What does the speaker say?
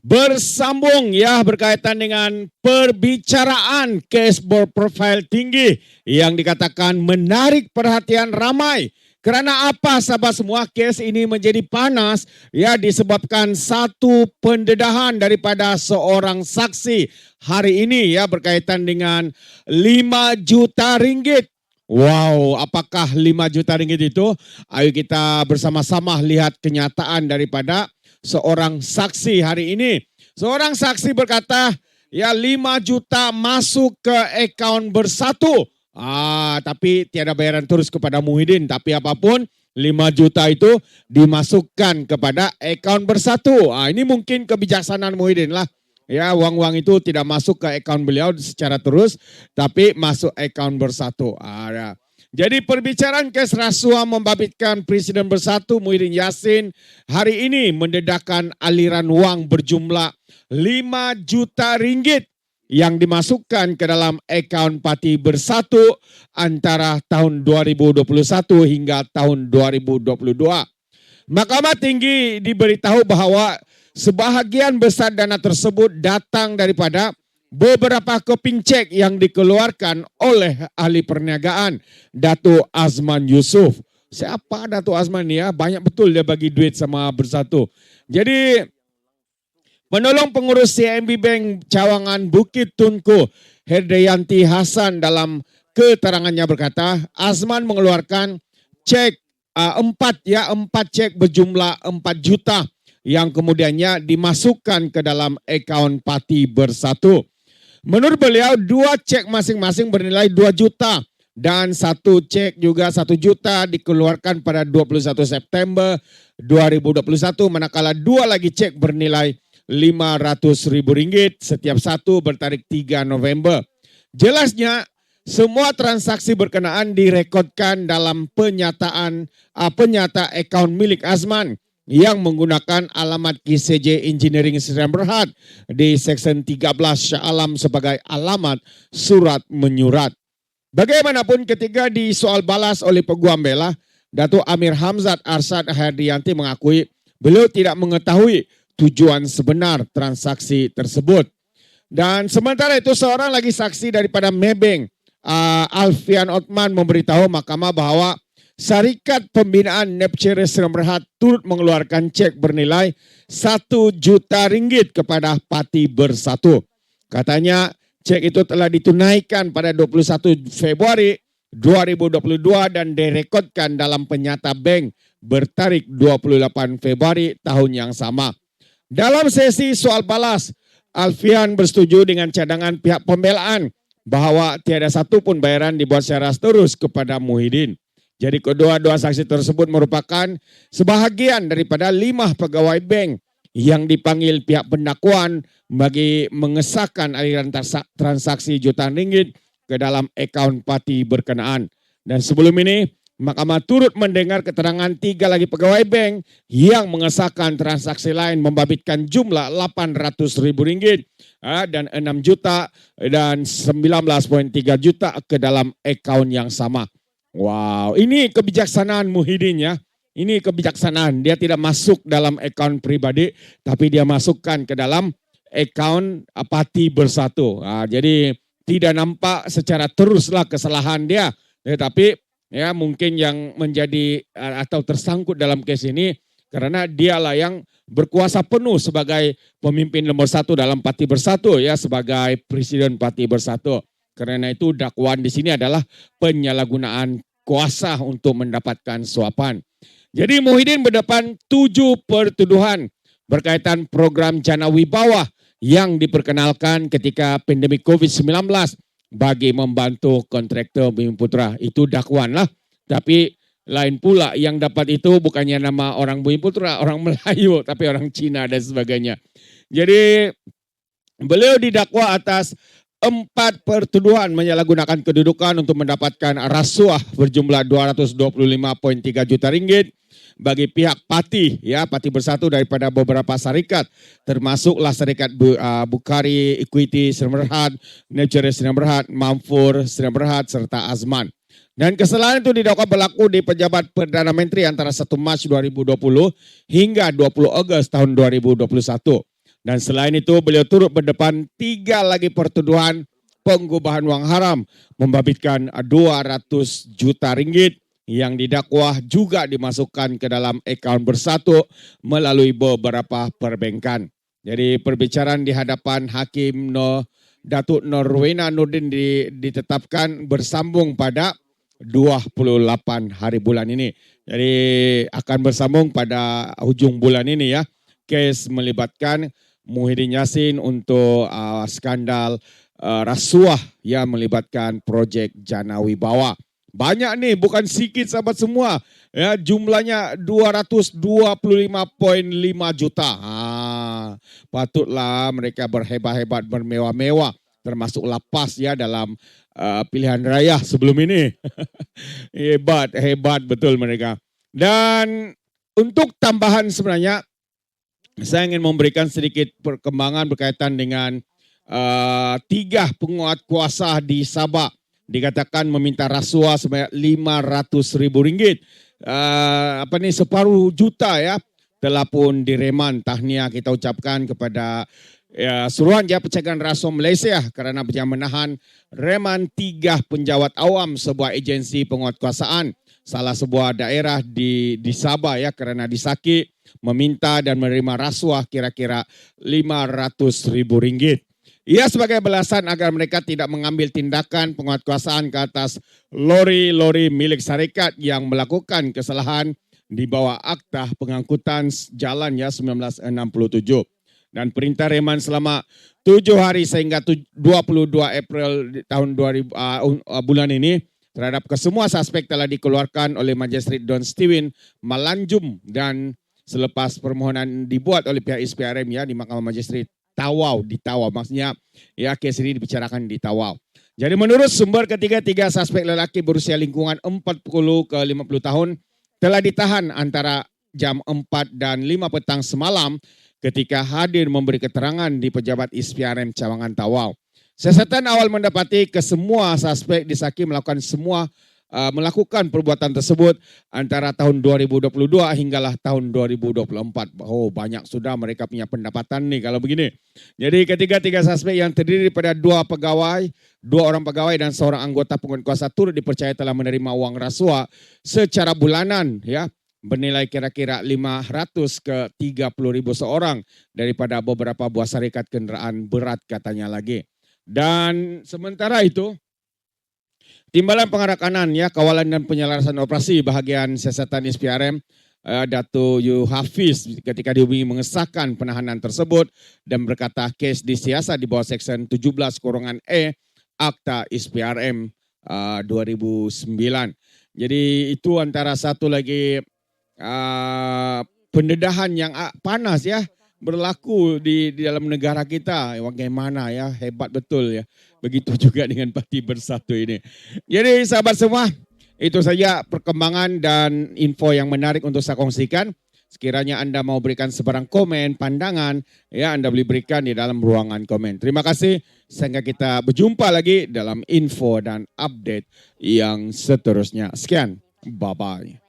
Bersambung ya berkaitan dengan perbicaraan kes berprofil tinggi yang dikatakan menarik perhatian ramai. Kerana apa sahabat semua, kes ini menjadi panas ya disebabkan satu pendedahan daripada seorang saksi hari ini ya berkaitan dengan 5 juta ringgit. Wow, apakah 5 juta ringgit itu? Ayo kita bersama-sama lihat kenyataan daripada seorang saksi hari ini. Seorang saksi berkata, ya 5 juta masuk ke akaun Bersatu. Tapi tiada bayaran terus kepada Muhyiddin. Tapi apapun, 5 juta itu dimasukkan kepada akaun Bersatu. Ini mungkin kebijaksanaan Muhyiddin lah. Ya, uang-uang itu tidak masuk ke akaun beliau secara terus, tapi masuk akaun Bersatu. Jadi perbicaraan kes rasuah membabitkan Presiden Bersatu Muhyiddin Yassin hari ini mendedahkan aliran wang berjumlah 5 juta ringgit yang dimasukkan ke dalam akaun Parti Bersatu antara tahun 2021 hingga tahun 2022. Mahkamah Tinggi diberitahu bahawa sebahagian besar dana tersebut datang daripada beberapa keping cek yang dikeluarkan oleh ahli perniagaan Datuk Azman Yusof. Siapa Datuk Azman ni ya? Banyak betul dia bagi duit sama Bersatu. Jadi penolong pengurus CIMB Bank Cawangan Bukit Tunku Herdayanti Hasan dalam keterangannya berkata Azman mengeluarkan cek 4 cek berjumlah 4 juta yang kemudiannya dimasukkan ke dalam akaun Parti Bersatu. Menurut beliau, 2 cek masing-masing bernilai 2 juta dan 1 cek juga 1 juta dikeluarkan pada 21 September 2021 manakala 2 lagi cek bernilai RM500,000 setiap satu bertarikh 3 November. Jelasnya, semua transaksi berkenaan direkodkan dalam penyata akaun milik Azman yang menggunakan alamat KCJ Engineering Sdn Bhd di Seksyen 13 Shah Alam sebagai alamat surat menyurat. Bagaimanapun ketika disoal balas oleh Peguam Bela, Datuk Amir Hamzat Arsyad Herdianti mengakui beliau tidak mengetahui tujuan sebenar transaksi tersebut. Dan sementara itu seorang lagi saksi daripada Maybank, Alfian Othman memberitahu mahkamah bahawa Syarikat Pembinaan Nepcare Sdn Bhd turut mengeluarkan cek bernilai 1 juta ringgit kepada Parti Bersatu. Katanya cek itu telah ditunaikan pada 21 Februari 2022 dan direkodkan dalam penyata bank bertarikh 28 Februari tahun yang sama. Dalam sesi soal balas, Alfian bersetuju dengan cadangan pihak pembelaan bahawa tiada satu pun bayaran dibuat secara terus kepada Muhyiddin. Jadi kedua-dua saksi tersebut merupakan sebahagian daripada 5 pegawai bank yang dipanggil pihak pendakwaan bagi mengesahkan aliran transaksi jutaan ringgit ke dalam akaun parti berkenaan. Dan sebelum ini, mahkamah turut mendengar keterangan 3 lagi pegawai bank yang mengesahkan transaksi lain membabitkan jumlah RM800,000 dan 6 juta dan 19,3 juta ke dalam akaun yang sama. Wow, ini kebijaksanaan Muhyiddin ya. Ini kebijaksanaan. Dia tidak masuk dalam akaun pribadi, tapi dia masukkan ke dalam akaun Parti Bersatu. Jadi tidak nampak secara teruslah kesalahan dia. Tetapi ya mungkin yang menjadi atau tersangkut dalam kes ini karena dialah yang berkuasa penuh sebagai pemimpin nomor 1 dalam Parti Bersatu ya, sebagai Presiden Parti Bersatu. Karena itu dakwaan di sini adalah penyalahgunaan kuasa untuk mendapatkan suapan. Jadi Muhyiddin berdepan 7 pertuduhan berkaitan program Jana Wibawa yang diperkenalkan ketika pandemik COVID-19 bagi membantu kontraktor Bumi Putra. Itu dakwaan lah. Tapi lain pula yang dapat itu bukannya nama orang Bumi Putra, orang Melayu, tapi orang Cina dan sebagainya. Jadi beliau didakwa atas 4 pertuduhan menyalahgunakan kedudukan untuk mendapatkan rasuah berjumlah 225,3 juta ringgit bagi pihak parti ya, Parti Bersatu daripada beberapa syarikat termasuklah syarikat Bukhari Equity Sdn Bhd, Nepcare Sdn Bhd, Mamfur Sdn Bhd serta Azman. Dan kesalahan itu didakwa berlaku di pejabat Perdana Menteri antara 1 Mac 2020 hingga 20 Ogos tahun 2021. Dan selain itu beliau turut berdepan 3 lagi pertuduhan pengubahan wang haram membabitkan 200 juta ringgit yang didakwah juga dimasukkan ke dalam akaun bersatu melalui beberapa perbankan. Jadi perbicaraan di hadapan Hakim Datuk Norwena Nurdin ditetapkan bersambung pada 28 hari bulan ini. Jadi akan bersambung pada hujung bulan ini ya. Kes melibatkan Muhyiddin Yassin untuk skandal rasuah yang melibatkan projek Jana Wibawa. Banyak nih, bukan sedikit sahabat semua. Ya, jumlahnya 225.5 juta. Patutlah mereka berhebat-hebat, bermewah-mewah, termasuk lapas ya dalam pilihan raya sebelum ini. Hebat betul mereka. Dan untuk tambahan sebenarnya, saya ingin memberikan sedikit perkembangan berkaitan dengan 3 penguat kuasa di Sabah. Dikatakan meminta rasuah sebanyak RM500,000. Separuh juta ya telah pun direman. Tahniah kita ucapkan kepada Suruhanjaya Pencegahan Rasuah Malaysia kerana berjaya menahan reman 3 penjawat awam sebuah agensi penguatkuasaan salah sebuah daerah di Sabah ya kerana disakit meminta dan menerima rasuah kira-kira RM500,000. Ia sebagai balasan agar mereka tidak mengambil tindakan penguatkuasaan ke atas lori-lori milik syarikat yang melakukan kesalahan di bawah Akta Pengangkutan Jalan ya 1967. Dan perintah reman selama 7 hari sehingga 22 April tahun 2000 bulan ini terhadap kesemua suspek telah dikeluarkan oleh Magistrate Don Steven Malanjum dan selepas permohonan dibuat oleh pihak SPRM ya di Mahkamah Magistrate di Tawau maksudnya ya kes ini dibicarakan di Tawau. Jadi menurut sumber ketiga suspek lelaki berusia lingkungan 40 ke 50 tahun telah ditahan antara jam 4 dan 5 petang semalam ketika hadir memberi keterangan di pejabat SPRM Cawangan Tawau. Siasatan awal mendapati kesemua suspek disaki melakukan perbuatan tersebut antara tahun 2022 hinggalah tahun 2024. Oh, banyak sudah mereka punya pendapatan nih kalau begini. Jadi ketiga suspek yang terdiri daripada 2 orang pegawai dan seorang anggota penguatkuasa turut dipercaya telah menerima uang rasuah secara bulanan ya bernilai kira-kira 500 ke 30,000 seorang daripada beberapa buah syarikat kenderaan berat katanya lagi. Dan sementara itu Timbalan Pengarah Kanan ya Kawalan dan Penyelarasan Operasi bahagian siasatan SPRM Dato' Yu Hafiz ketika dihubungi mengesahkan penahanan tersebut dan berkata kes disiasat di bawah Seksyen 17-E Akta SPRM 2009. Jadi itu antara satu lagi pendedahan yang panas ya berlaku di dalam negara kita. Bagaimana ya, hebat betul ya. Begitu juga dengan Parti Bersatu ini. Jadi sahabat semua, itu saja perkembangan dan info yang menarik untuk saya kongsikan. Sekiranya Anda mau berikan sebarang komen, pandangan, ya Anda boleh berikan di dalam ruangan komen. Terima kasih, sehingga kita berjumpa lagi dalam info dan update yang seterusnya. Sekian, bye-bye.